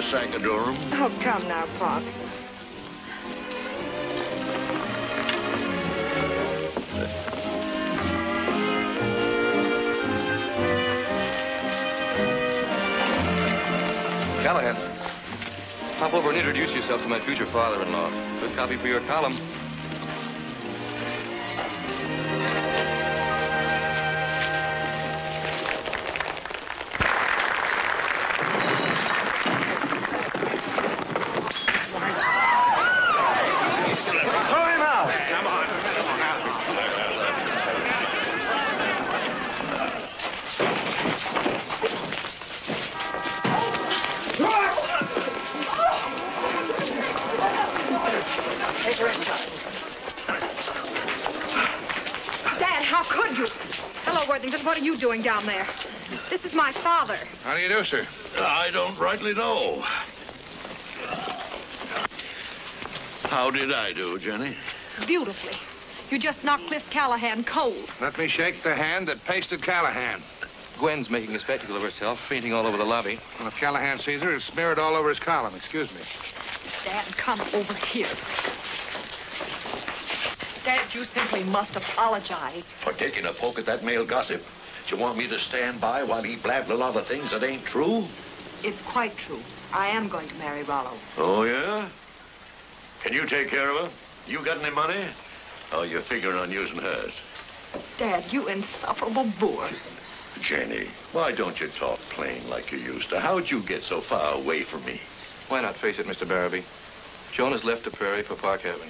Sacadurum. Oh, come now, Pops. Callahan, hop over and introduce yourself to my future father-in-law. Good copy for your column. What are you doing down there? This is my father. How do you do, sir? I don't rightly know. How did I do, Jenny? Beautifully. You just knocked Cliff Callahan cold. Let me shake the hand that pasted Callahan. Gwen's making a spectacle of herself, fainting all over the lobby. Well, if Callahan sees her, it's smeared all over his column. Excuse me. Dad, come over here. Dad, you simply must apologize. For taking a poke at that male gossip. Do you want me to stand by while he blabbed a lot of things that ain't true? It's quite true. I am going to marry Rollo. Oh, yeah? Can you take care of her? You got any money? Oh, you're figuring on using hers? Dad, you insufferable boor. Jenny, why don't you talk plain like you used to? How'd you get so far away from me? Why not face it, Mr. Barabee? Joan has left the prairie for Park Avenue.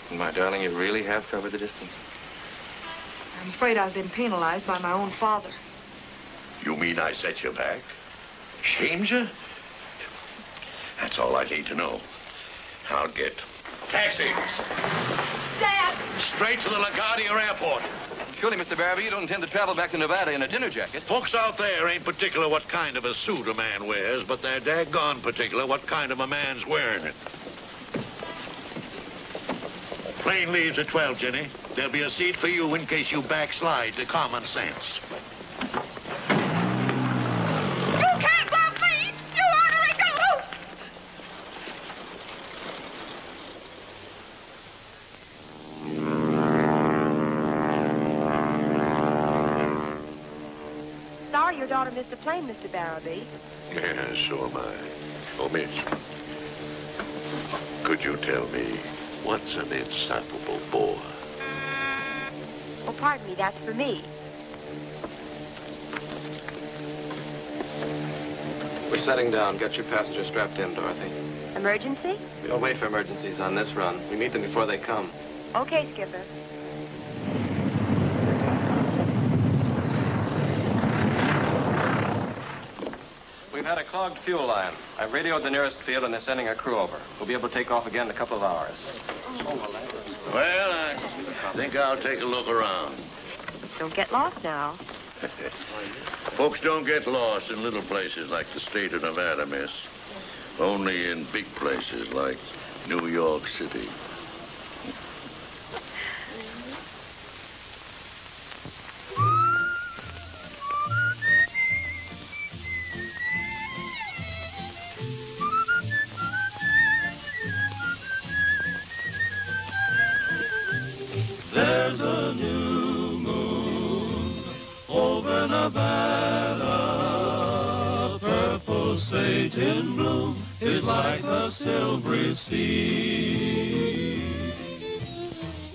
And my darling, you really have covered the distance. I'm afraid I've been penalized by my own father. You mean I set you back? Shamed you? That's all I need to know. I'll get taxis. Dad! Straight to the LaGuardia Airport. Surely, Mr. Barabee, you don't intend to travel back to Nevada in a dinner jacket. Folks out there ain't particular what kind of a suit a man wears, but they're daggone particular what kind of a man's wearing it. Plane leaves at 12, Jenny. There'll be a seat for you in case you backslide to common sense. You can't love me! You ornery ghost! Sorry your daughter missed the plane, Mr. Barabee. Yes, so am I. Oh, miss. Could you tell me what's an insufferable bore? Oh, pardon me, that's for me. We're setting down. Get your passengers strapped in, Dorothy. Emergency? We don't wait for emergencies on this run. We meet them before they come. Okay, Skipper. We've had a clogged fuel line. I've radioed the nearest field, and they're sending a crew over. We'll be able to take off again in a couple of hours. Well, I think I'll take a look around. Don't get lost now. Folks don't get lost in little places like the state of Nevada, miss. Only in big places like New York City. There's a new moon over Nevada, purple sage in bloom is like a silvery sea.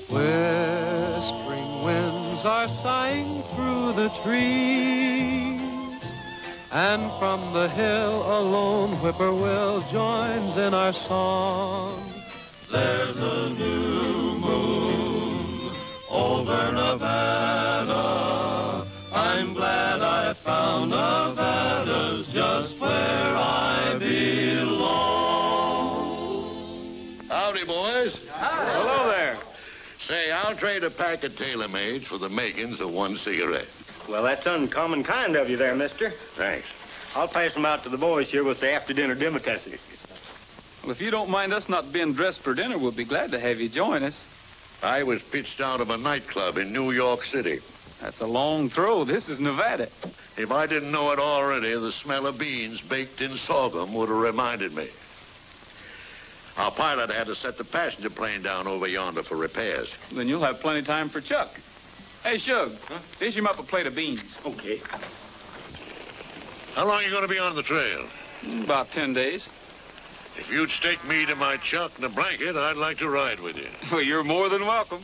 Where spring winds are sighing through the trees, and from the hill a lone whippoorwill joins in our song. There's a new moon over Nevada. I'm glad I found Nevada's just where I belong. Howdy, boys. Hi. Hello there. Say, I'll trade a pack of tailor-mades for the makings of one cigarette. Well, that's uncommon kind of you there, mister. Thanks. I'll pass them out to the boys here with the after-dinner delicacy. Well, if you don't mind us not being dressed for dinner, we'll be glad to have you join us. I was pitched out of a nightclub in New York City. That's a long throw. This is Nevada. If I didn't know it already, the smell of beans baked in sorghum would have reminded me. Our pilot had to set the passenger plane down over yonder for repairs. Then you'll have plenty of time for Chuck. Hey, Shug, dish him up a plate of beans. Okay. How long are you going to be on the trail? About 10 days. If you'd stake me to my chuck and a blanket, I'd like to ride with you. Well, you're more than welcome.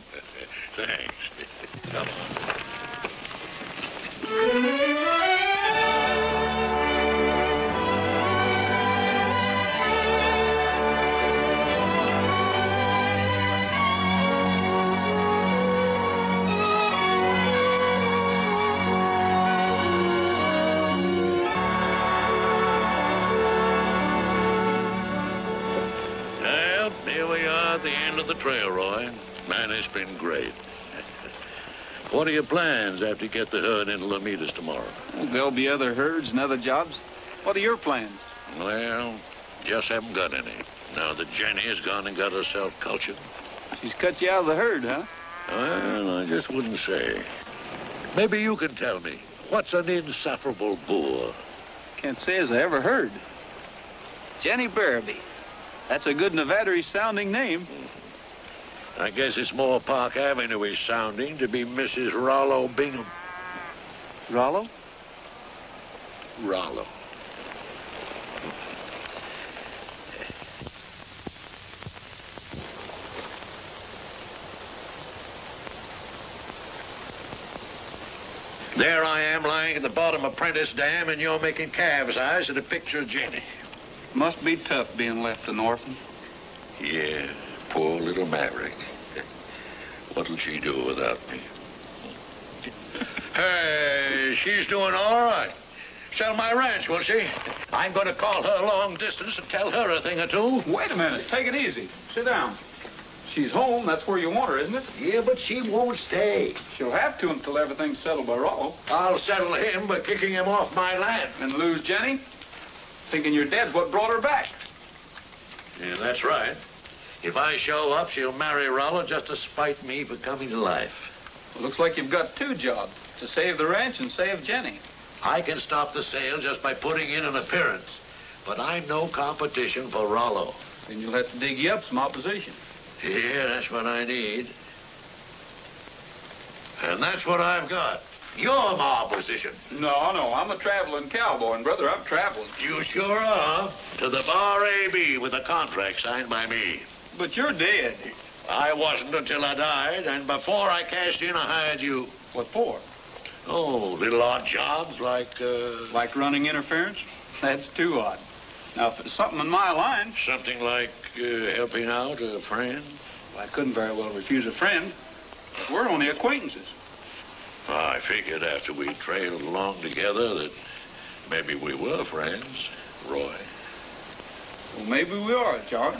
Thanks. Come on. Well, here we are at the end of the trail, Roy. Man, it's been great. What are your plans after you get the herd into Lomitas tomorrow? There'll be other herds and other jobs. What are your plans? Well, just haven't got any. Now that Jenny has gone and got herself cultured. She's cut you out of the herd, huh? Well, I just wouldn't say. Maybe you can tell me, what's an insufferable boor? Can't say as I ever heard. Jenny Barabee. That's a good Nevada-y sounding name. I guess it's more Park Avenue-y sounding to be Mrs. Rollo Bingham. Rollo? Rollo. There I am lying at the bottom of Prentice Dam, and you're making calves' eyes at a picture of Jenny. Must be tough being left an orphan. Yeah, poor little Maverick. What'll she do without me? Hey, she's doing all right. Sell my ranch, will she? I'm going to call her long distance and tell her a thing or two. Wait a minute. Take it easy. Sit down. She's home. That's where you want her, isn't it? Yeah, but she won't stay. She'll have to until everything's settled by Rollo. I'll settle him by kicking him off my land. And lose Jenny? Thinking you're dead's what brought her back. Yeah, that's right. If I show up, she'll marry Rollo just to spite me for coming to life. Well, looks like you've got two jobs. To save the ranch and save Jenny. I can stop the sale just by putting in an appearance. But I'm no competition for Rollo. Then you'll have to dig you up some opposition. Yeah, that's what I need. And that's what I've got. You're my opposition. No, I'm a traveling cowboy, and brother, I'm traveling. You sure are. To the Bar AB with a contract signed by me. But you're dead. I wasn't until I died, and before I cashed in, I hired you. What for? Oh, little odd jobs like, Like running interference? That's too odd. Now, if it's something in my line... Something like helping out a friend? Well, I couldn't very well refuse a friend. But we're only acquaintances. I figured after we trailed along together that maybe we were friends, Roy. Well, maybe we are, John.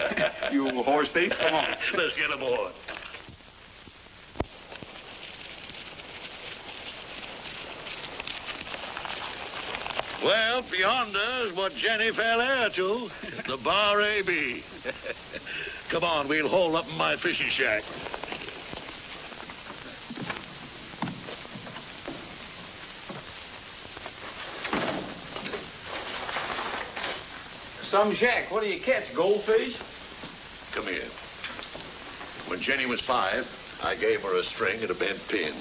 You old horse thief. Come on. Let's get aboard. Well, beyond us, what Jenny fell heir to, the Bar AB. Come on, we'll hole up in my fishing shack. Some shack. What do you catch, goldfish? Come here. When Jenny was 5, I gave her a string and a bent pin.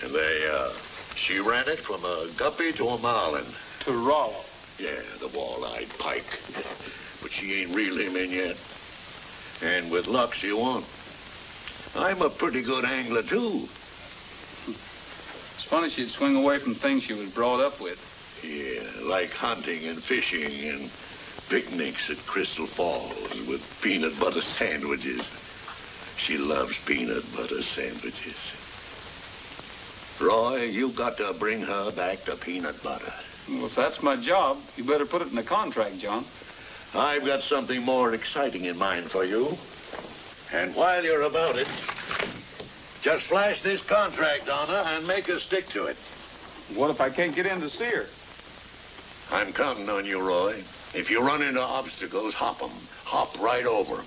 And she ran it from a guppy to a marlin. To Rollo. Yeah, the wall-eyed pike. But she ain't reeled him in yet. And with luck, she won't. I'm a pretty good angler, too. It's funny she'd swing away from things she was brought up with. Yeah, like hunting and fishing and picnics at Crystal Falls with peanut butter sandwiches. She loves peanut butter sandwiches. Roy, you've got to bring her back to peanut butter. Well, if that's my job, you better put it in the contract, John. I've got something more exciting in mind for you. And while you're about it, just flash this contract on her and make her stick to it. What if I can't get in to see her? I'm counting on you, Roy. If you run into obstacles, hop 'em. Hop right over 'em.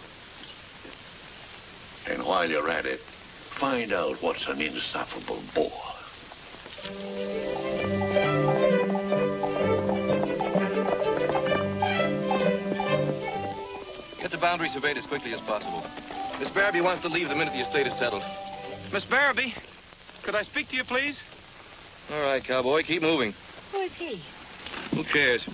And while you're at it, find out what's an insufferable bore. Get the boundary surveyed as quickly as possible. Miss Barabee wants to leave the minute the estate is settled. Miss Barabee, could I speak to you, please? All right, cowboy, keep moving. Who is he? Who cares?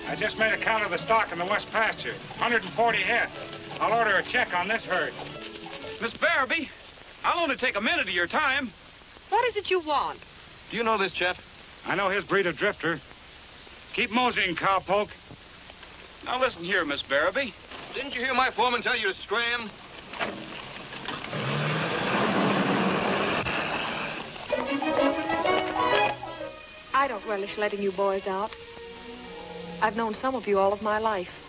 I just made a count of the stock in the west pasture. 140 head. I'll order a check on this herd. Miss Barabee, I'll only take a minute of your time. What is it you want? Do you know this chap? I know his breed of drifter. Keep moseying, cowpoke. Now listen here, Miss Barabee. Didn't you hear my foreman tell you to scram? I don't relish letting you boys out. I've known some of you all of my life.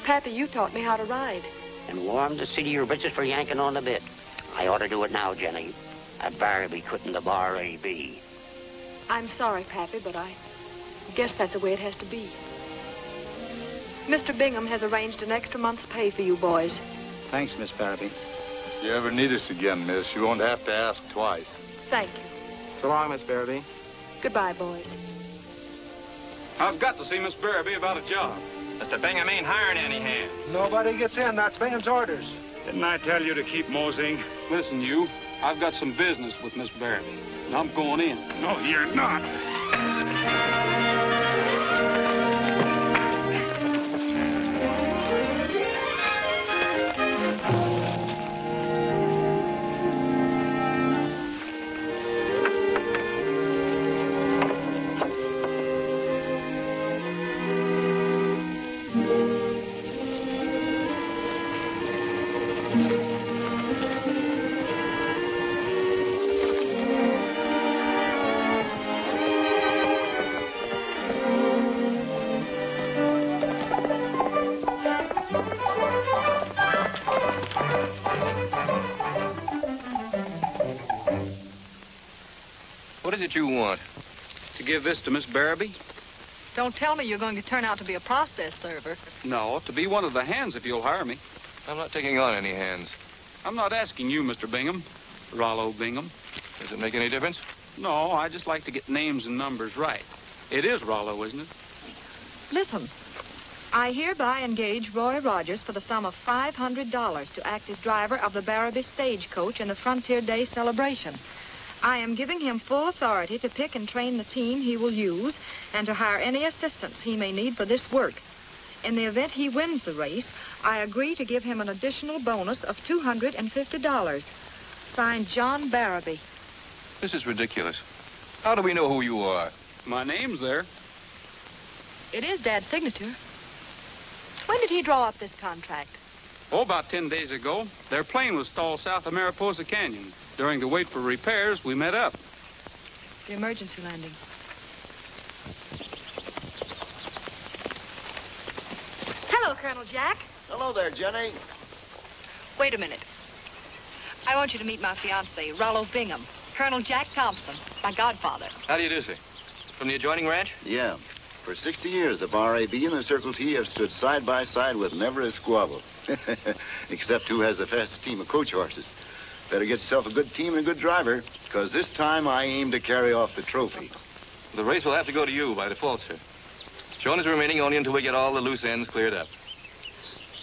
Pappy, you taught me how to ride. And warm the seat of your britches for yanking on the bit. I ought to do it now, Jenny. That Barabee quitting the bar A.B. I'm sorry, Pappy, but I guess that's the way it has to be. Mr. Bingham has arranged an extra month's pay for you boys. Thanks, Miss Barabee. If you ever need us again, miss, you won't have to ask twice. Thank you. So long, Miss Barabee. Goodbye, boys. I've got to see Miss Barabee about a job. Mr. Bingham ain't hiring any hands. Nobody gets in. That's Bingham's orders. Didn't I tell you to keep moseying? Listen, you, I've got some business with Miss Barabee, and I'm going in. No, you're not. What is it you want? To give this to Miss Barabee? Don't tell me you're going to turn out to be a process server. No, to be one of the hands if you'll hire me. I'm not taking on any hands. I'm not asking you, Mr. Bingham. Rollo Bingham. Does it make any difference? No, I just like to get names and numbers right. It is Rollo, isn't it? Listen, I hereby engage Roy Rogers for the sum of $500 to act as driver of the Barabee stagecoach in the Frontier Day celebration. I am giving him full authority to pick and train the team he will use and to hire any assistance he may need for this work. In the event he wins the race, I agree to give him an additional bonus of $250. Signed, John Barabee. This is ridiculous. How do we know who you are? My name's there. It is Dad's signature. When did he draw up this contract? Oh, about 10 days ago. Their plane was stalled south of Mariposa Canyon. During the wait for repairs, we met up. The emergency landing. Hello, Colonel Jack. Hello there, Jenny. Wait a minute. I want you to meet my fiancé, Rollo Bingham. Colonel Jack Thompson, my godfather. How do you do, sir? From the adjoining ranch? Yeah. For 60 years, the Bar A.B. and the Circle T have stood side by side with never a squabble. Except who has the fastest team of coach horses. Better get yourself a good team and a good driver, because this time I aim to carry off the trophy. The race will have to go to you by default, sir. Joan is remaining only until we get all the loose ends cleared up.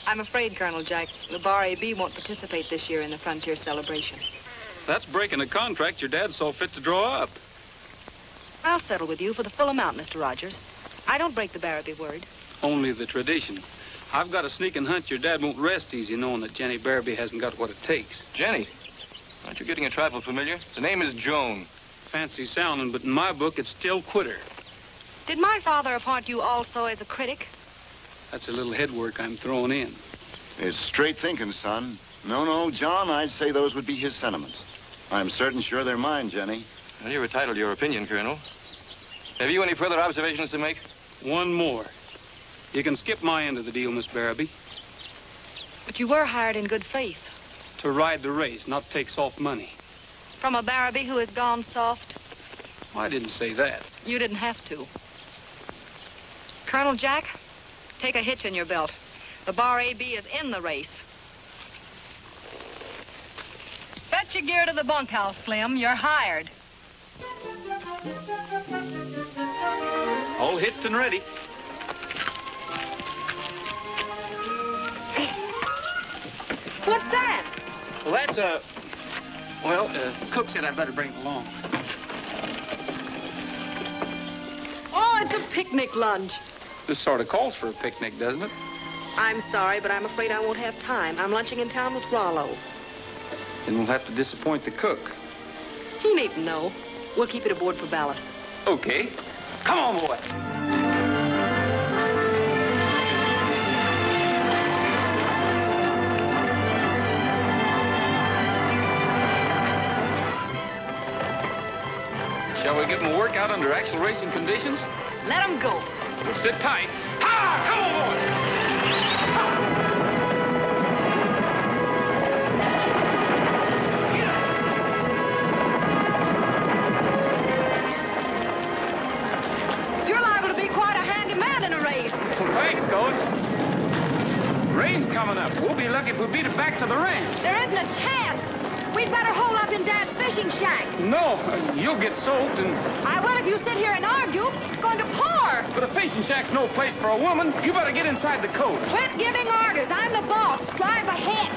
I'm afraid, Colonel Jack, the Bar A.B. won't participate this year in the Frontier celebration. That's breaking a contract your dad saw fit to draw up. I'll settle with you for the full amount, Mr. Rogers. I don't break the Barabee word. Only the tradition. I've got a sneaking hunch your dad won't rest easy knowing that Jenny Barabee hasn't got what it takes. Jenny? Aren't you getting a trifle familiar? The name is Joan. Fancy sounding, but in my book, it's still Quitter. Did my father appoint you also as a critic? That's a little headwork I'm throwing in. It's straight thinking, son. No, John, I'd say those would be his sentiments. I'm certain sure they're mine, Jenny. Well, you're entitled to your opinion, Colonel. Have you any further observations to make? One more. You can skip my end of the deal, Miss Barabee. But you were hired in good faith. To ride the race, not take soft money. From a Barabee who has gone soft? I didn't say that. You didn't have to. Colonel Jack, take a hitch in your belt. The Bar A.B. is in the race. Fetch your gear to the bunkhouse, Slim. You're hired. All hitched and ready. What's that? Well, that's a... Well, Cook said I'd better bring it along. Oh, it's a picnic lunch. This sort of calls for a picnic, doesn't it? I'm sorry, but I'm afraid I won't have time. I'm lunching in town with Rollo. Then we'll have to disappoint the cook. He needn't know. We'll keep it aboard for ballast. Okay. Come on, boy. Shall we give them a workout under actual racing conditions? Let him go. We'll sit tight. Ha! Come on, boy! You're liable to be quite a handy man in a race. Thanks, Coach. Rain's coming up. We'll be lucky if we beat it back to the ranch. There isn't a chance. We'd better hole up in Dad's fishing shack. No, you'll get soaked and... I will if you sit here and argue. It's going to pour. But a fishing shack's no place for a woman. You better get inside the coach. Quit giving orders. I'm the boss. Drive ahead.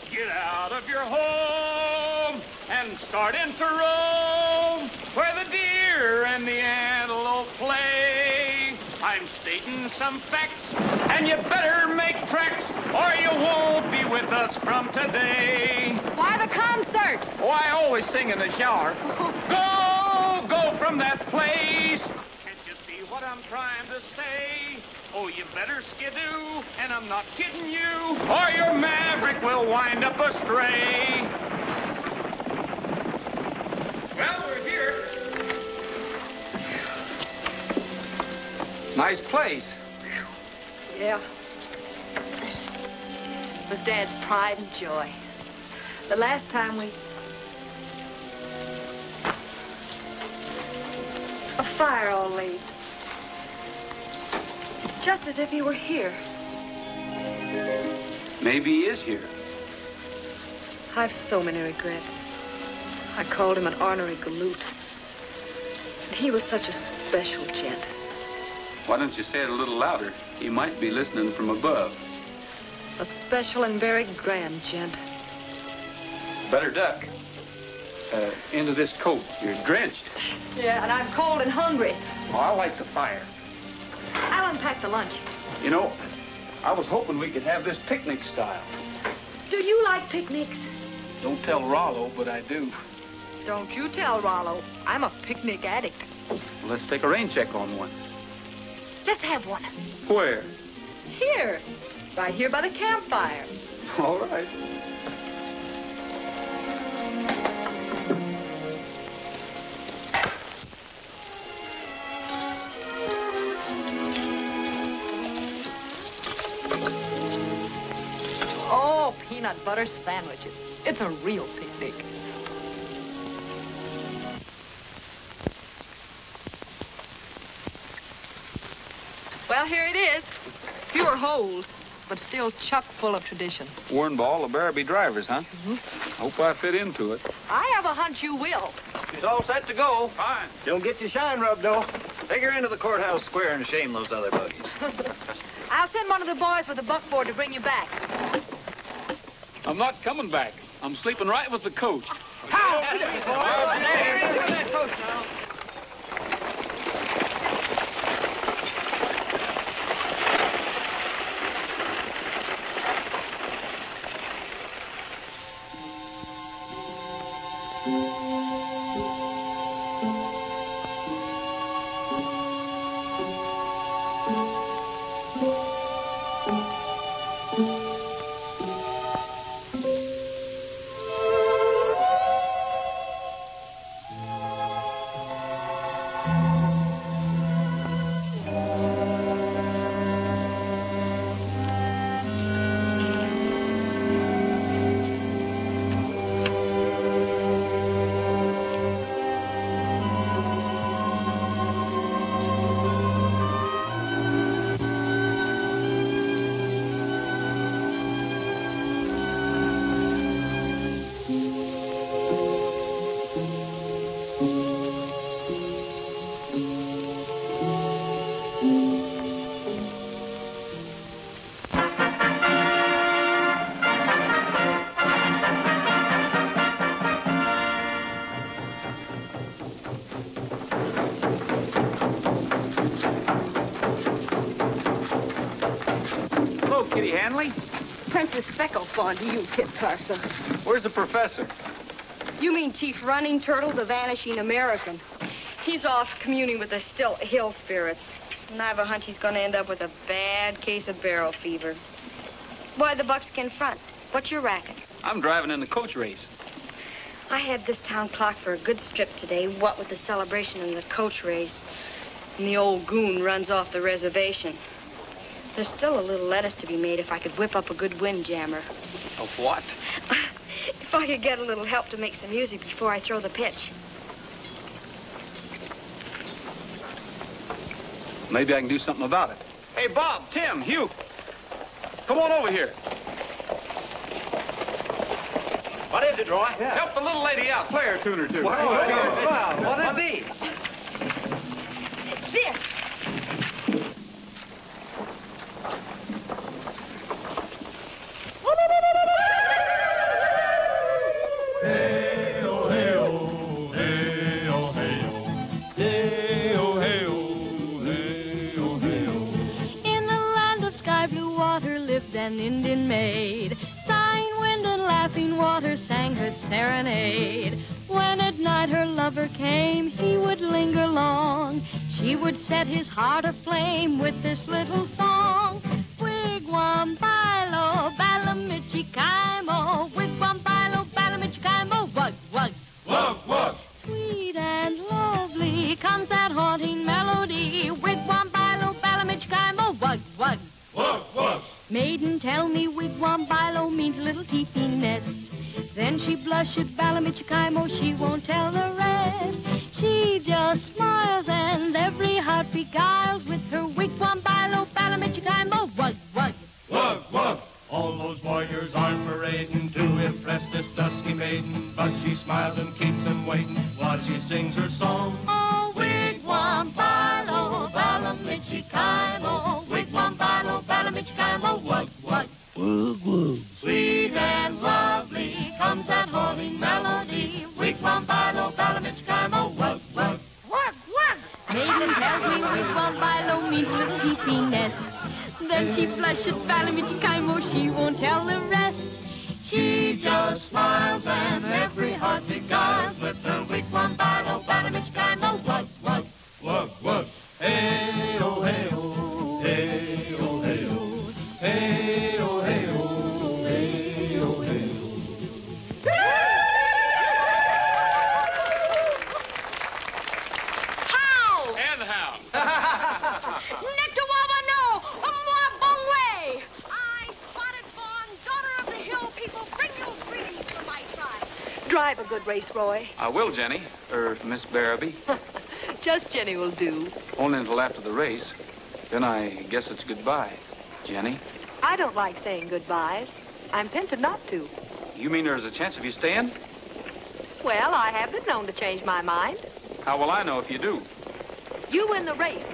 Get out of your home and start into roam, where the deer and the antelope play. I'm stating some facts, and you better make tracks, or you won't be with us from today. Why the concert? Oh, I always sing in the shower. Go from that place. Can't you see what I'm trying to say? Oh, you better skidoo, and I'm not kidding you, or your maverick will wind up astray. Well, we're here. Nice place. Yeah. It was Dad's pride and joy. The last time we... A fire all laid. Just as if he were here. Maybe he is here. I've so many regrets. I called him an ornery galoot. And he was such a special gent. Why don't you say it a little louder? He might be listening from above. A special and very grand gent. Better duck. Into this coat. You're drenched. Yeah, and I'm cold and hungry. Oh, I like the fire. I'll unpack the lunch. You know, I was hoping we could have this picnic style. Do you like picnics? Don't tell Rollo, but I do. Don't you tell Rollo. I'm a picnic addict. Well, let's take a rain check on one. Let's have one. Where? Here. Right here by the campfire. All right. Oh, peanut butter sandwiches. It's a real picnic. Well, here it is. Fewer holes, but still chock full of tradition. Worn by all the Barabee drivers, huh? Mm-hmm. Hope I fit into it. I have a hunch you will. She's all set to go. Fine. Don't get your shine rubbed, though. Take her into the courthouse square and shame those other buggies. I'll send one of the boys with the buckboard to bring you back. I'm not coming back. I'm sleeping right with the coach. Roy. Princess Speckle's gone to you, Kit Carson. Where's the professor? You mean Chief Running Turtle, the Vanishing American. He's off communing with the Stilt Hill spirits. And I have a hunch he's going to end up with a bad case of barrel fever. Why the buckskin front? What's your racket? I'm driving in the coach race. I had this town clock for a good strip today, what with the celebration and the coach race. And the old goon runs off the reservation. There's still a little lettuce to be made if I could whip up a good windjammer. Of what? If I could get a little help to make some music before I throw the pitch. Maybe I can do something about it. Hey, Bob, Tim, Hugh. Come on over here. What is it, Roy? Yeah. Help the little lady out. Play her a tune or two. What is these? This. Hey-oh, hey-oh, hey-oh, hey-oh. Hey-oh, hey-oh, hey-oh, hey-oh. In the land of sky blue water lived an Indian maid. Sighing wind and laughing water sang her serenade. When at night her lover came, he would linger long. She would set his heart aflame with this little song. Wigwam, bilo, balamichikaimo. Wigwam, bilo, balamichikaimo. Wug, wug. Wug, wug. Sweet and lovely comes that haunting melody. Wigwam, bilo, balamichikaimo. Wug, wug. Wug, wug. Maiden, tell me wigwam, bilo means little teepee nest. Then she blushed at balamichikaimo, she won't tell the rest. She just smiles and every heart beguiles with her wigwam, bilo, balamichikaimo. Wug, wug. Wug, wug. All those warriors are parading to impress this dusky maiden, but she smiles and keeps them waiting while she sings her song. Oh, wigwam, bilo, balamichikaimo. Wigwam, bilo, balamichikaimo. Wug, wug. Wug, wug. Sweet and lovely comes that haunting melody. Wigwam, bilo, balamichikaimo. Wug, wug. Wug, wug. Maiden tells me wigwam, bilo means little teepee nest. Then she blushed at balamichikaimo, she won't tell the rest. She just smiles and every heart beguiles with her wigwam, bilo, balamichikaimo. Wug, wug. Wug, wug. Hey-oh, hey-oh, hey-oh, hey-oh. Hey-oh, hey-oh, hey-oh, hey-oh. How? And how? Nectawabano, moi bon way. I, Spotted Fawn, daughter of the hill people, bring you greetings from my tribe. Drive a good race, Roy. I will, Jenny. Miss Barabee. Just Jenny will do. Only until after the race. Then I guess it's goodbye. Jenny? I don't like saying goodbyes. I'm tempted not to. You mean there's a chance of you staying? Well, I have been known to change my mind. How will I know if you do? You win the race,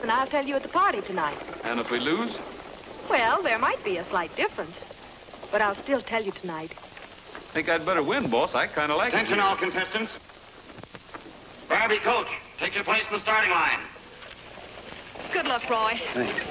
and I'll tell you at the party tonight. And if we lose? Well, there might be a slight difference, but I'll still tell you tonight. Think I'd better win, boss. I kind of like it. Attention all contestants. Barbie coach, take your place in the starting line. Good luck, Roy. Thanks.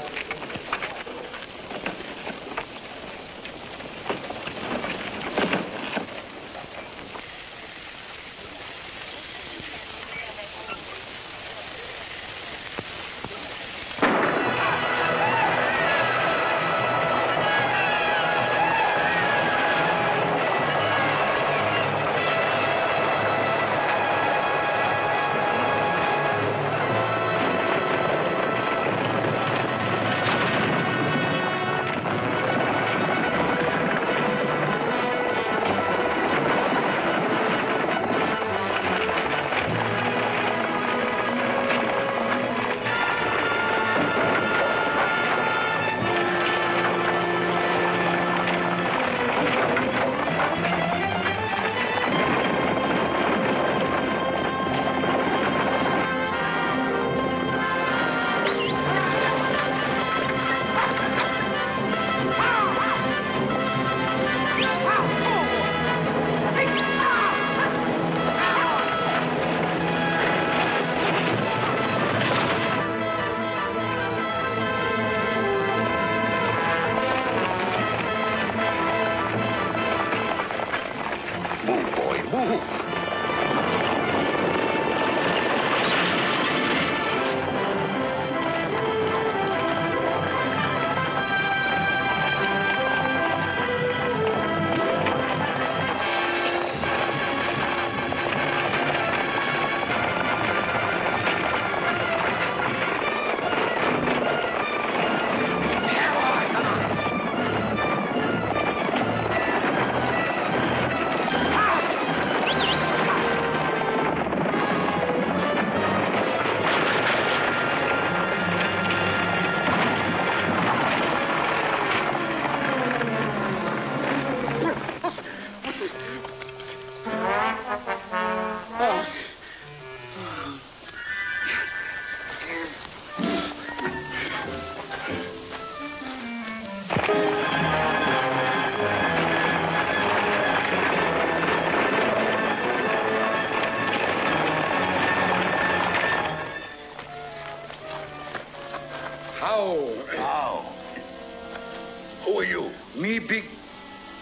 Who are you? Me big...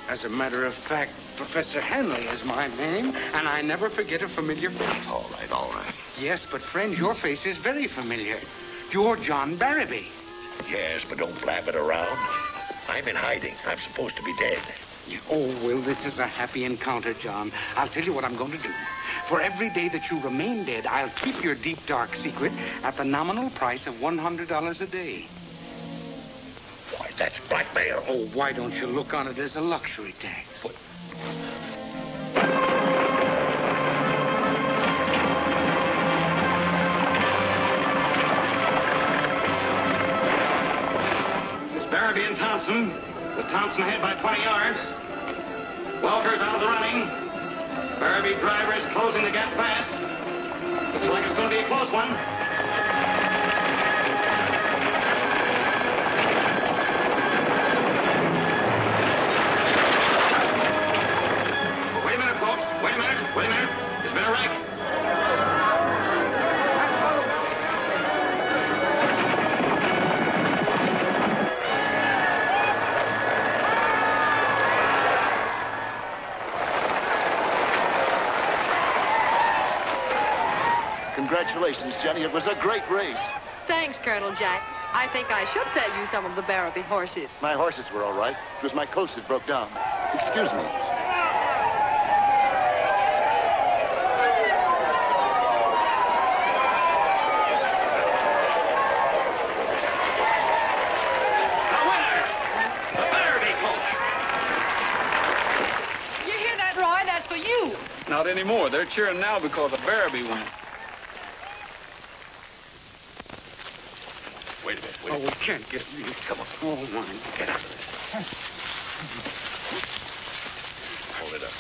As a matter of fact, Professor Hanley is my name, and I never forget a familiar face. All right, all right. Yes, but friend, your face is very familiar. You're John Barrowby. Yes, but don't blab it around. I'm in hiding. I'm supposed to be dead. Oh, well, this is a happy encounter, John. I'll tell you what I'm going to do. For every day that you remain dead, I'll keep your deep, dark secret at the nominal price of $100 a day. Why, that's blackmail. Oh, why don't you look on it as a luxury tax? What? It's Barrowby and Thompson, with Thompson ahead by 20 yards. Welker's out of the running. Barrowby driver is closing the gap fast. Looks like it's going to be a close one. Wait a minute, folks. Wait a minute. Wait a minute. There's been a wreck. Congratulations, Jenny. It was a great race. Thanks, Colonel Jack. I think I should sell you some of the Barrowby horses. My horses were all right. It was my coach that broke down. Excuse me. The winner, the Barrowby coach. You hear that, Roy? That's for you. Not anymore. They're cheering now because of Barrowby won. Wait a minute, wait a Oh, we minute. can't get me. Come on. Oh, my. Get out of there. Hold it up.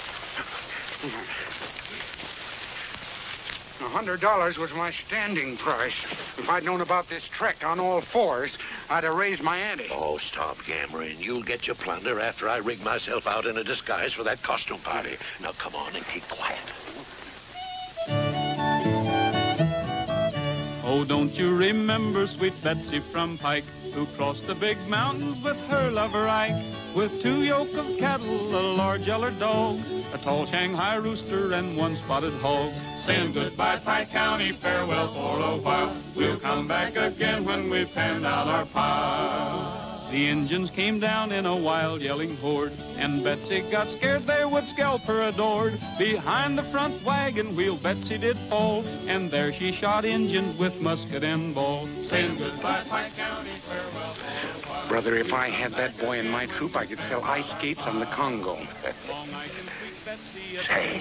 $100 was my standing price. If I'd known about this trek on all fours, I'd have raised my ante. Oh, stop yammering. You'll get your plunder after I rig myself out in a disguise for that costume party. Now, come on and keep quiet. Oh, don't you remember sweet Betsy from Pike, who crossed the big mountains with her lover Ike, with 2 yoke of cattle, a large yeller dog, a tall Shanghai rooster, and 1 spotted hog. Saying goodbye, Pike County, farewell for a while. We'll come back again when we've panned out our pile. The Injuns came down in a wild yelling horde, and Betsy got scared they would scalp her adored. Behind the front wagon wheel Betsy did fall, and there she shot Injuns with musket and ball. Saying goodbye, Pike County, farewell for a while. Brother, if I had that boy in my troop, I could sell ice skates on the Congo. Say,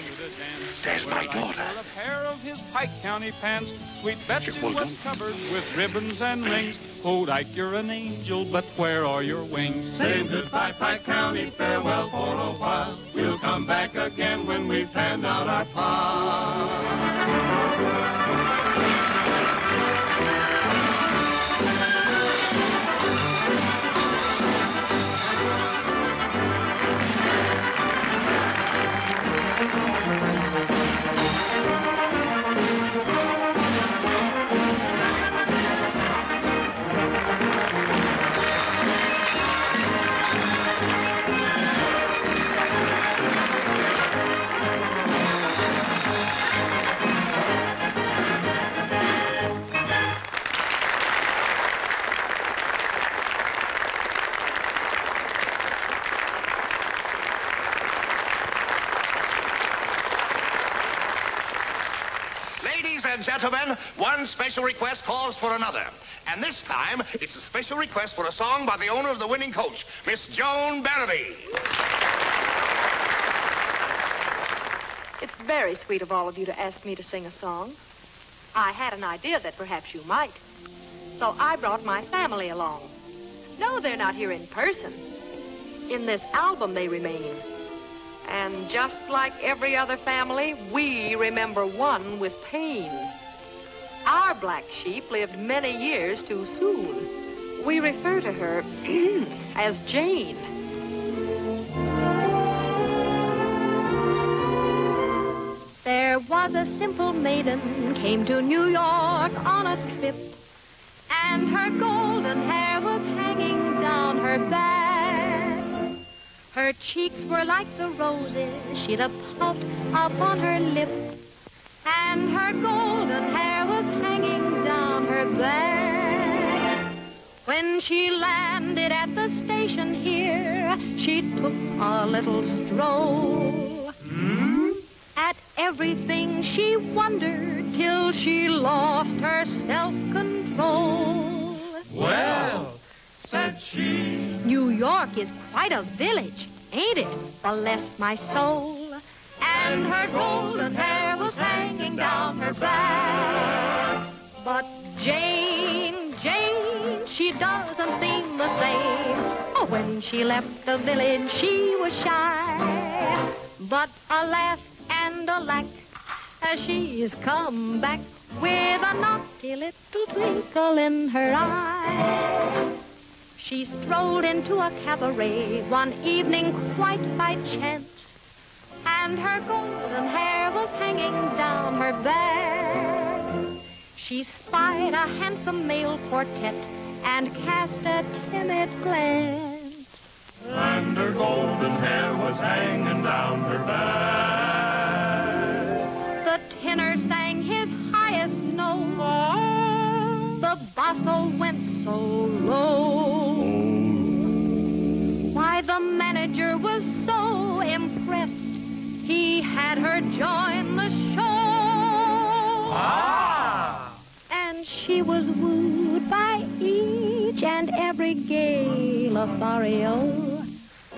there's my daughter. A pair of his Pike County pants. Sweet Betsy was covered with ribbons and rings. Oh, Ike, you're an angel, but where are your wings? Saying goodbye, Pike County, farewell for a while. We'll come back again when we've panned out our pile. Ladies and gentlemen, one special request calls for another. And this time, it's a special request for a song by the owner of the winning coach, Miss Joan Barabee. It's very sweet of all of you to ask me to sing a song. I had an idea that perhaps you might. So I brought my family along. No, they're not here in person. In this album they remain. And just like every other family, we remember one with pain. Our black sheep lived many years too soon. We refer to her as Jane. There was a simple maiden came to New York on a trip, and her golden hair was hanging down her back. Her cheeks were like the roses she'd a pout upon her lip, and her golden hair was hanging down her back. When she landed at the station here, she took a little stroll. At everything she wondered till she lost her self-control. Well, said she, New York is quite a village, ain't it? Bless my soul. And her golden hair was hanging down her back. But Jane, she doesn't seem the same. Oh, when she left the village, she was shy. But alas and alack, she's come back with a naughty little twinkle in her eye. She strolled into a cabaret one evening quite by chance, and her golden hair was hanging down her back. She spied a handsome male quartet and cast a timid glance, and her golden hair was hanging down her back. The tenor sang his highest note, the basso went so low. Why, the manager was so impressed, he had her join the show. And she was wooed by each and every gay Lothario,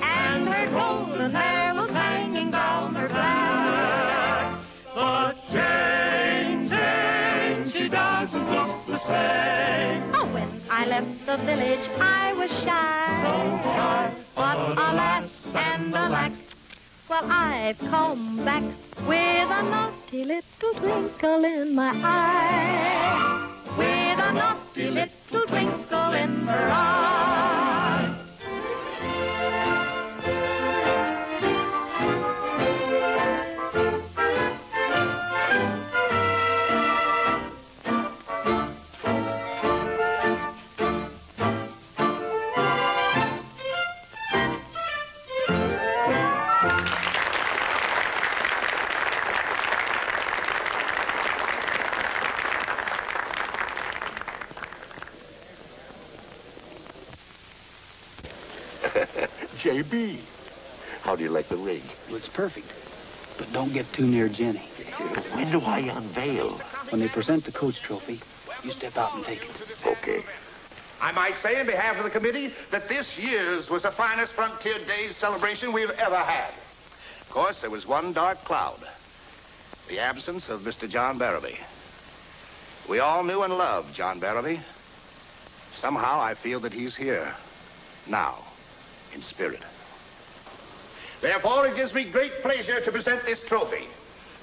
and her golden hair was hanging down her back. But Jane, she doesn't look the same. Oh, when I left the village, I was shy. So shy. But alas and alack, well, I've come back with a naughty little twinkle in my eye. With a naughty little twinkle in her eye. J.B., how do you like the rig? Looks perfect. But don't get too near Jenny. But when do I unveil? When they present the coach trophy, you step out and take it. Okay. I might say, in behalf of the committee, that this year's was the finest Frontier Days celebration we've ever had. Of course, there was one dark cloud. The absence of Mr. John Barabee. We all knew and loved John Barabee. Somehow, I feel that he's here. Now. In spirit. Therefore, it gives me great pleasure to present this trophy,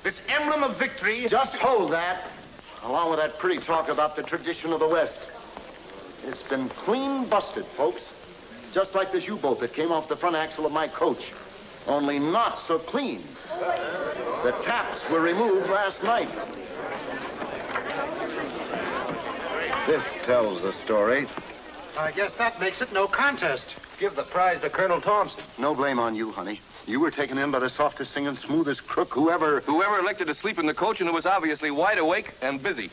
this emblem of victory. Just hold that, along with that pretty talk about the tradition of the West. It's been clean busted, folks. Just like this U-boat that came off the front axle of my coach, only not so clean. The taps were removed last night. This tells the story. I guess that makes it no contest. Give the prize to Colonel Thompson. No blame on you, honey. You were taken in by the softest singing, smoothest crook whoever elected to sleep in the coach and who was obviously wide awake and busy.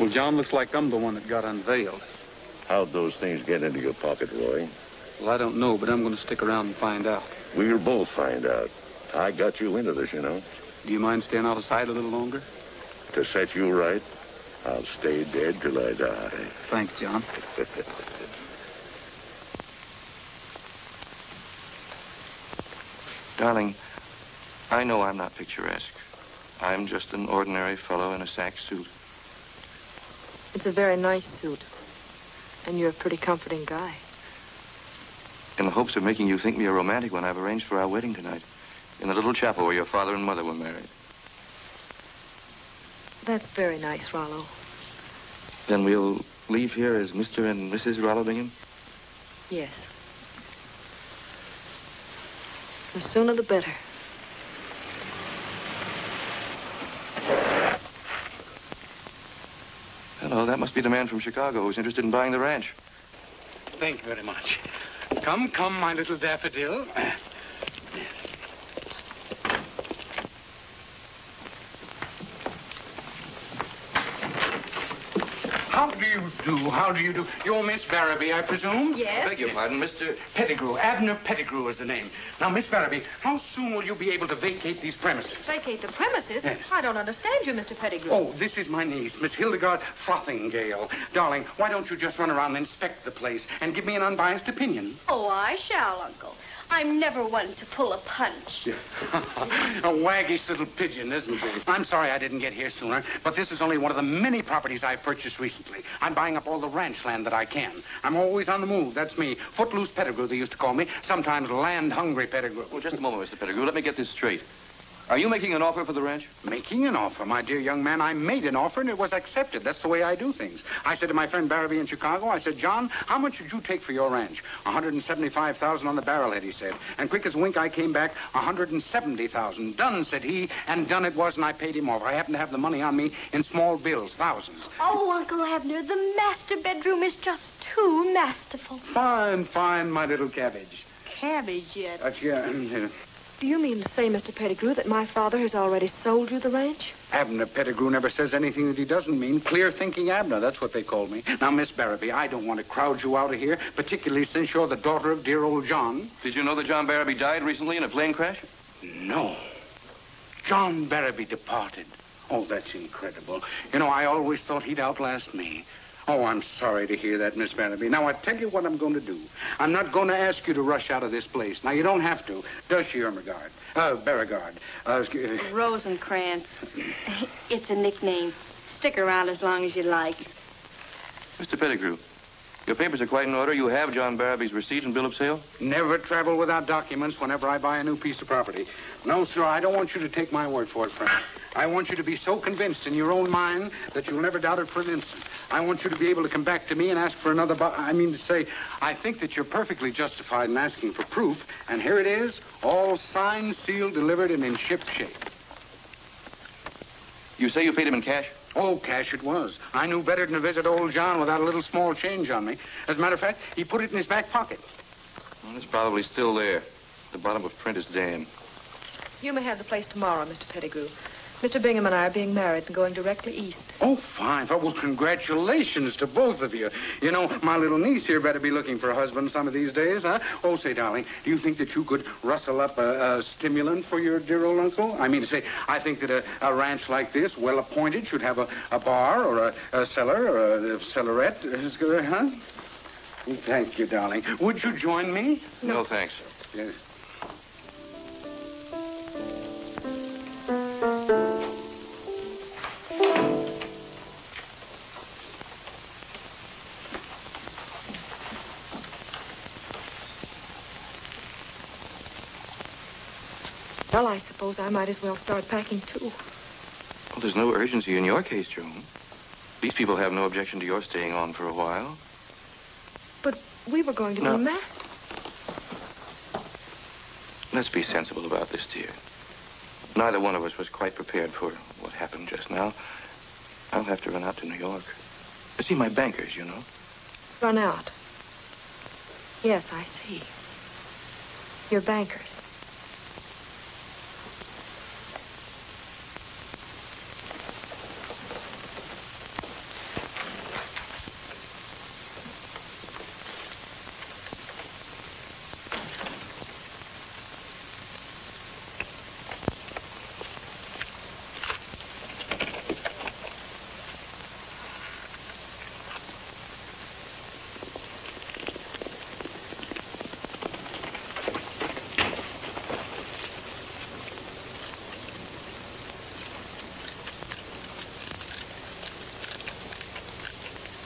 Well, John, looks like I'm the one that got unveiled. How'd those things get into your pocket, Roy? Well, I don't know, but I'm going to stick around and find out. We'll both find out. I got you into this, you know. Do you mind staying out of sight a little longer? To set you right, I'll stay dead till I die. Thanks, John. Darling, I know I'm not picturesque. I'm just an ordinary fellow in a sack suit. It's a very nice suit. And you're a pretty comforting guy. In the hopes of making you think me a romantic one, I've arranged for our wedding tonight. In the little chapel where your father and mother were married. That's very nice, Rollo. Then we'll leave here as Mr. and Mrs. Rollo Bingham? Yes. The sooner the better. Hello, that must be the man from Chicago who's interested in buying the ranch. Thank you very much. Come, come, my little daffodil. How do you do? How do you do? You're Miss Barrowby, I presume? Yes. Beg your pardon, Mr. Pettigrew. Abner Pettigrew is the name. Now, Miss Barrowby, how soon will you be able to vacate these premises? Vacate the premises? Yes. I don't understand you, Mr. Pettigrew. Oh, this is my niece, Miss Hildegard Frothingale. Darling, why don't you just run around and inspect the place and give me an unbiased opinion? Oh, I shall, Uncle. I'm never one to pull a punch. A waggish little pigeon, isn't it? I'm sorry I didn't get here sooner, but this is only one of the many properties I've purchased recently. I'm buying up all the ranch land that I can. I'm always on the move. That's me. Footloose Pettigrew, they used to call me. Sometimes land-hungry Pettigrew. Well, just a moment, Mr. Pettigrew. Let me get this straight. Are you making an offer for the ranch? Making an offer, my dear young man. I made an offer, and it was accepted. That's the way I do things. I said to my friend Barrowby in Chicago, I said, John, how much would you take for your ranch? $175,000 on the barrelhead, he said. And quick as a wink, I came back, $170,000. Done, said he, and done it was, and I paid him off. I happen to have the money on me in small bills, thousands. Oh, Uncle Abner, the master bedroom is just too masterful. Fine, fine, my little cabbage. Cabbage yet? Do you mean to say, Mr. Pettigrew, that my father has already sold you the ranch? Abner Pettigrew never says anything that he doesn't mean. Clear-thinking Abner, that's what they call me. Now, Miss Barrowby, I don't want to crowd you out of here, particularly since you're the daughter of dear old John. Did you know that John Barrowby died recently in a plane crash? No. John Barrowby departed. Oh, that's incredible. You know, I always thought he'd outlast me. Oh, I'm sorry to hear that, Miss Barrowby. Now, I tell you what I'm going to do. I'm not going to ask you to rush out of this place. Now, you don't have to. Does she, Beauregard? Rosencrantz. It's a nickname. Stick around as long as you like. Mr. Pettigrew, your papers are quite in order. You have John Barrowby's receipt and bill of sale? Never travel without documents whenever I buy a new piece of property. No, sir, I don't want you to take my word for it, Frank. I want you to be so convinced in your own mind that you'll never doubt it for an instant. I want you to be able to come back to me and ask for another I think that you're perfectly justified in asking for proof, and here it is, all signed, sealed, delivered, and in ship shape. You say you paid him in cash? Oh, cash it was. I knew better than to visit old John without a little small change on me. As a matter of fact, he put it in his back pocket. Well, it's probably still there. The bottom of print is damn. You may have the place tomorrow, Mr. Pettigrew. Mr. Bingham and I are being married and going directly east. Oh, fine. Well, congratulations to both of you. You know, my little niece here better be looking for a husband some of these days, huh? Oh, say, darling, do you think that you could rustle up a stimulant for your dear old uncle? I mean to say, I think that a ranch like this, well appointed, should have a bar or a cellar or a cellarette, huh? Thank you, darling. Would you join me? No, thanks. Yes. Well, I suppose I might as well start packing, too. Well, there's no urgency in your case, Joan. These people have no objection to your staying on for a while. But we were going to be married. Let's be sensible about this, dear. Neither one of us was quite prepared for what happened just now. I'll have to run out to New York. To see my bankers, you know. Run out? Yes, I see. Your bankers.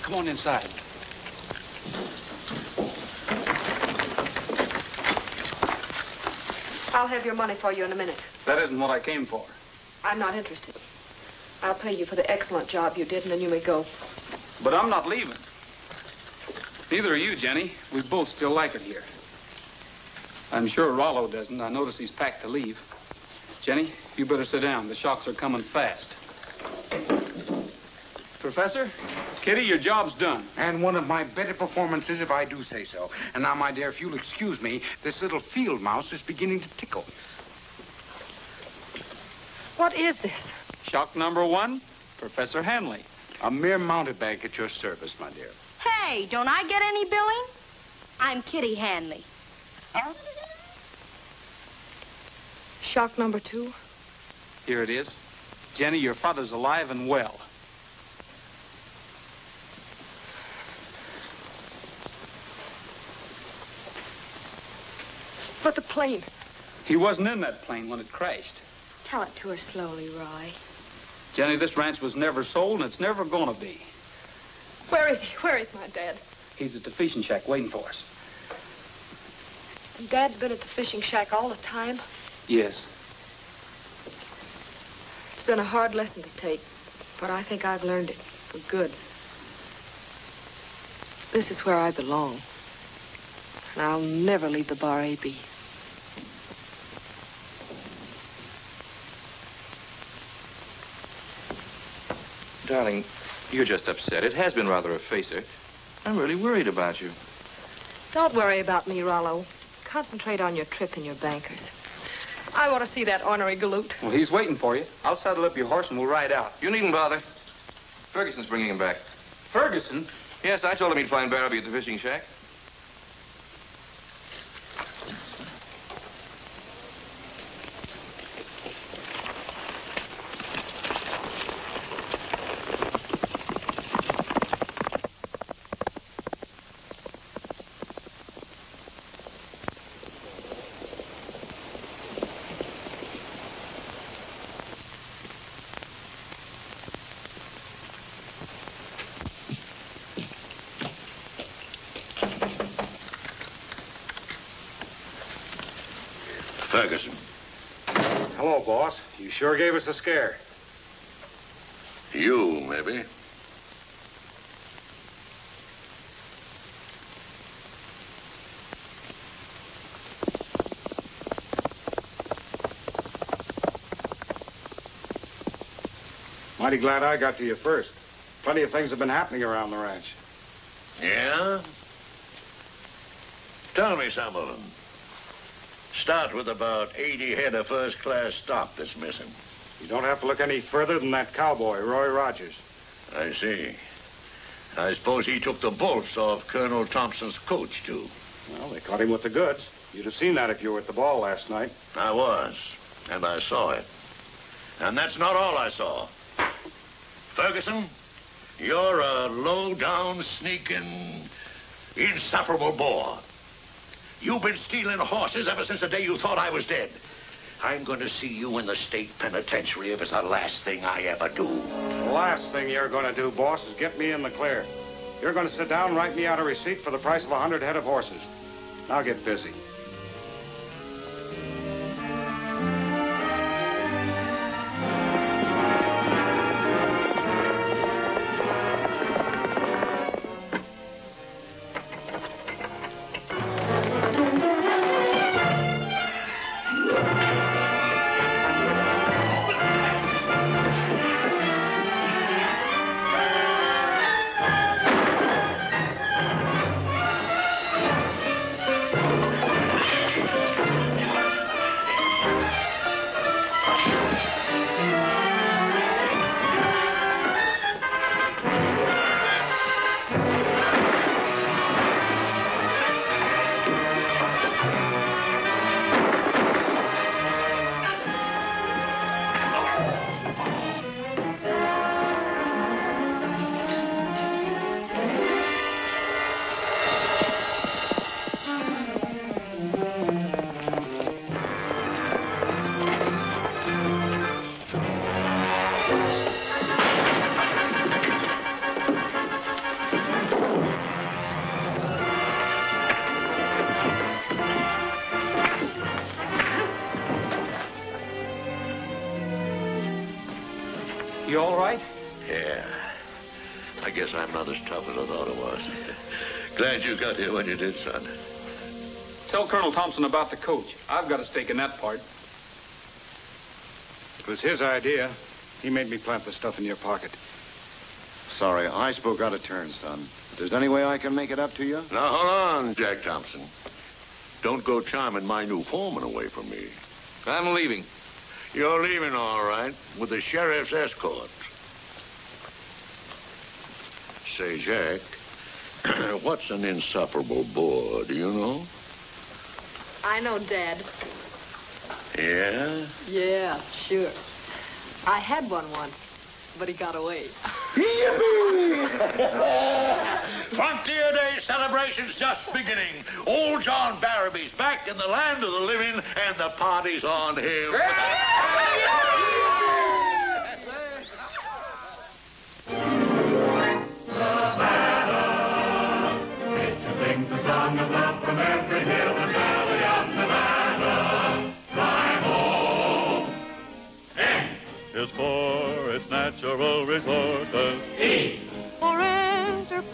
Come on inside. I'll have your money for you in a minute. That isn't what I came for. I'm not interested. I'll pay you for the excellent job you did, and then you may go. But I'm not leaving. Neither are you, Jenny. We both still like it here. I'm sure Rollo doesn't. I notice he's packed to leave. Jenny, you better sit down. The shocks are coming fast. Professor, Kitty, your job's done. And one of my better performances, if I do say so. And now, my dear, if you'll excuse me, this little field mouse is beginning to tickle. What is this? Shock number 1, Professor Hanley. A mere mountebank at your service, my dear. Hey, don't I get any billing? I'm Kitty Hanley. Shock number 2. Here it is. Jenny, your father's alive and well. But the plane. He wasn't in that plane when it crashed. Tell it to her slowly, Roy. Jenny, this ranch was never sold, and it's never gonna be. Where is he? Where is my dad? He's at the fishing shack waiting for us. And Dad's been at the fishing shack all the time. Yes. It's been a hard lesson to take, but I think I've learned it for good. This is where I belong. And I'll never leave the Bar A.B. Darling, you're just upset. It has been rather a facer. I'm really worried about you. Don't worry about me, Rollo. Concentrate on your trip and your bankers. I want to see that ornery galoot. Well, he's waiting for you. I'll saddle up your horse and we'll ride out. You needn't bother. Ferguson's bringing him back. Ferguson? Yes, I told him he'd find Barabee at the fishing shack. Ferguson. Hello, boss. You sure gave us a scare. You, maybe. Mighty glad I got to you first. Plenty of things have been happening around the ranch. Yeah? Tell me some of them. Start with about 80 head of first-class stock that's missing. You don't have to look any further than that cowboy, Roy Rogers. I see. I suppose he took the bolts off Colonel Thompson's coach, too. Well, they caught him with the goods. You'd have seen that if you were at the ball last night. I was, and I saw it. And that's not all I saw. Ferguson, you're a low-down, sneaking, insufferable bore. You've been stealing horses ever since the day you thought I was dead. I'm going to see you in the state penitentiary if it's the last thing I ever do. The last thing you're going to do, boss, is get me in the clear. You're going to sit down and write me out a receipt for the price of 100 head of horses. Now get busy. guess I'm not as tough as I thought I was. Glad you got here when you did, son. Tell Colonel Thompson about the coach. I've got a stake in that part. It was his idea. He made me plant the stuff in your pocket. Sorry, I spoke out of turn, son. If there's any way I can make it up to you? Now, hold on, Jack Thompson. Don't go charming my new foreman away from me. I'm leaving. You're leaving, all right, with the sheriff's escort. Say, Jack, what's an insufferable bore, do you know? I know, Dad. Yeah? Yeah, sure. I had one once, but he got away. Frontier Day celebration's just beginning. Old John Barraby's back in the land of the living, and the party's on him. Sings the song of love from every hill and valley of Nevada. Fly home. N is for its natural resources. E For enterprise.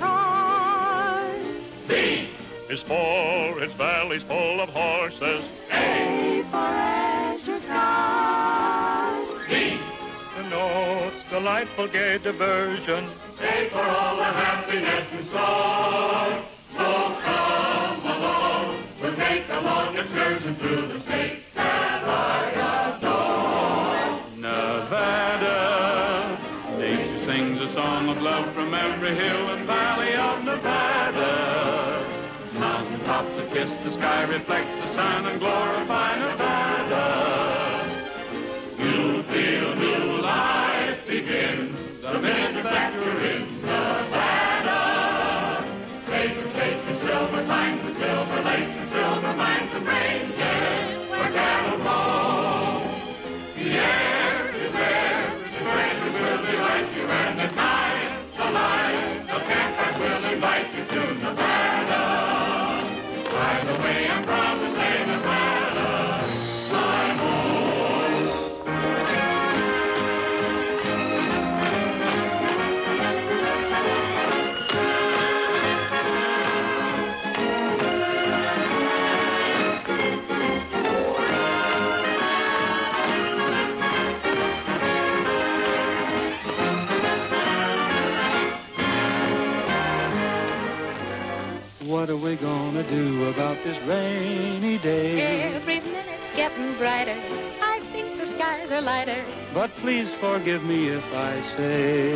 B is for its valleys full of horses. A for exercise. D Denotes delightful gay diversion. A for all the happiness in store. So come along, we'll take a long excursion through the state that I adore. Nevada, nature sings a song of love from every hill and valley of Nevada. Mountain tops that kiss the sky reflect the sun and glorify Nevada. You'll feel new life begin the minute that you're in Nevada. States and silver mines and silver lakes and silver mines and ranges where cattle roam. The air is there, the treasures will delight you, and the time, the life, the campfires will invite you to Nevada. By the way, I'm proud to say Nevada, I'm home. What are we gonna do about this rainy day? Every minute's getting brighter. I think the skies are lighter. But please forgive me if I say,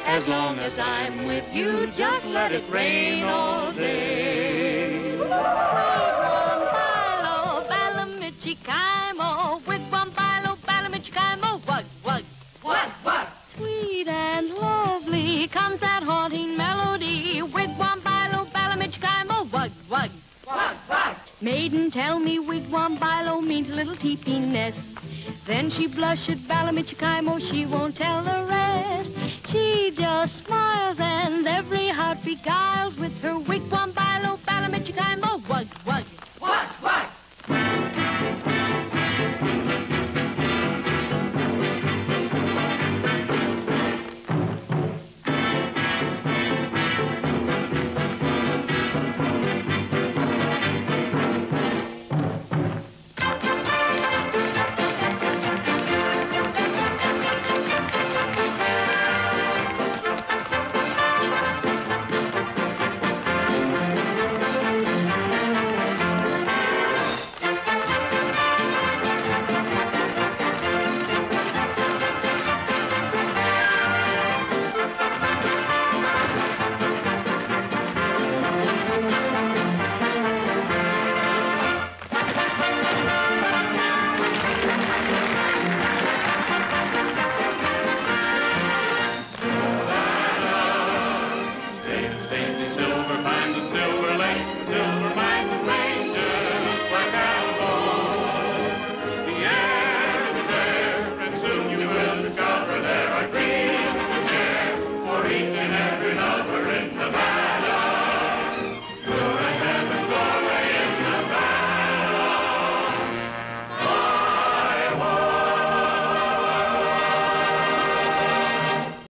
As long as I'm with you, just let it rain all day. Wigwam, bilo, balamichikaimo. Wigwam, bilo, balamichikaimo. Wug, wug, wug, wug. Sweet and lovely comes that haunting melody. Wigwam, bilo, balamichikaimo. Wug, wug, wug, wug. Maiden, tell me wigwam, bilo means little teepee nest. Then she blushed at balamichikaimo, she won't tell the rest. She just smiles and every heart beguiles with her wigwam, bilo, balamichikaimo.